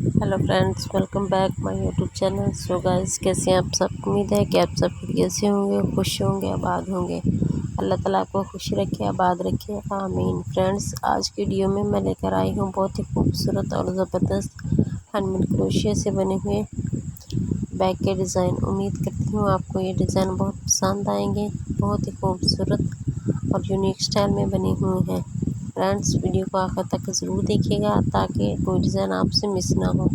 Hello friends, welcome back my YouTube channel. So guys, कैसे हैं आप सब? उम्मीद है कि आप सब कैसे होंगे, खुश होंगे, आबाद होंगे। अल्लाह ताला आपको खुश रखे, आबाद रखे, आमीन। फ्रेंड्स, आज की वीडियो में मैं लेकर आई हूँ बहुत ही खूबसूरत और ज़बरदस्त हैंडमेड क्रोशिया से बने हुए बैग के डिज़ाइन। उम्मीद करती हूँ आपको ये डिज़ाइन बहुत पसंद आएंगे। बहुत ही खूबसूरत और यूनिक स्टाइल में बने हुए हैं। फ्रेंड्स, वीडियो को आखिर तक ज़रूर देखिएगा ताकि कोई डिज़ाइन आपसे मिस ना हो।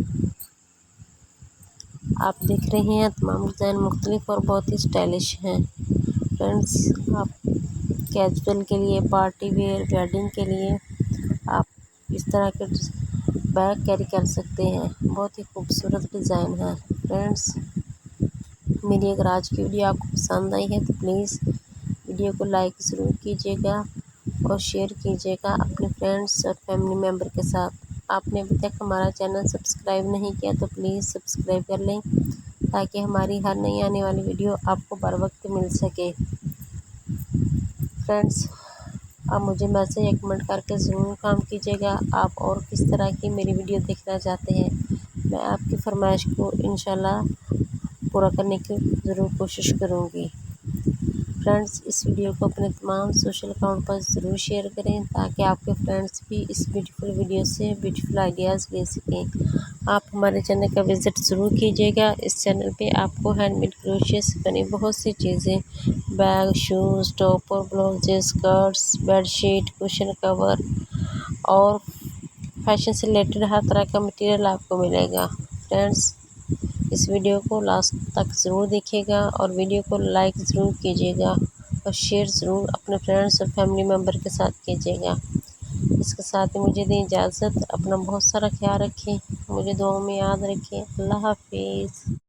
आप देख रहे हैं तमाम डिज़ाइन मुख्तलिफ और बहुत ही स्टाइलिश हैं। फ्रेंड्स, आप कैजुअल के लिए, पार्टी वेयर, वेडिंग के लिए आप इस तरह के बैग कैरी कर सकते हैं। बहुत ही खूबसूरत डिज़ाइन है। फ्रेंड्स, मेरी अगर आज की वीडियो आपको पसंद आई है तो प्लीज़ वीडियो को लाइक ज़रूर कीजिएगा और शेयर कीजिएगा अपने फ्रेंड्स और फैमिली मेम्बर के साथ। आपने अभी तक हमारा चैनल सब्सक्राइब नहीं किया तो प्लीज़ सब्सक्राइब कर लें ताकि हमारी हर नई आने वाली वीडियो आपको बर वक्त मिल सके। फ्रेंड्स, आप मुझे मैसेज या कमेंट करके ज़रूर काम कीजिएगा आप और किस तरह की मेरी वीडियो देखना चाहते हैं। मैं आपकी फरमाइश को इंशाल्लाह पूरा करने की ज़रूर कोशिश करूँगी। फ्रेंड्स, इस वीडियो को अपने तमाम सोशल अकाउंट पर ज़रूर शेयर करें ताकि आपके फ्रेंड्स भी इस ब्यूटीफुल वीडियो से ब्यूटीफुल आइडियाज़ ले सकें। आप हमारे चैनल का विज़िट ज़रूर कीजिएगा। इस चैनल पे आपको हैंडमेड क्रोशिया से बनी बहुत सी चीज़ें, bag, shoes, topper, blouses, skirts, bedsheet, cushion cover और फैशन से रिलेटेड हर तरह का मटेरियल आपको मिलेगा। फ्रेंड्स, इस वीडियो को लास्ट तक ज़रूर देखिएगा और वीडियो को लाइक ज़रूर कीजिएगा और शेयर ज़रूर अपने फ्रेंड्स और फैमिली मेम्बर के साथ कीजिएगा। इसके साथ ही मुझे दें इजाज़त। अपना बहुत सारा ख्याल रखें, मुझे दुआओं में याद रखें। अल्लाह हाफिज़।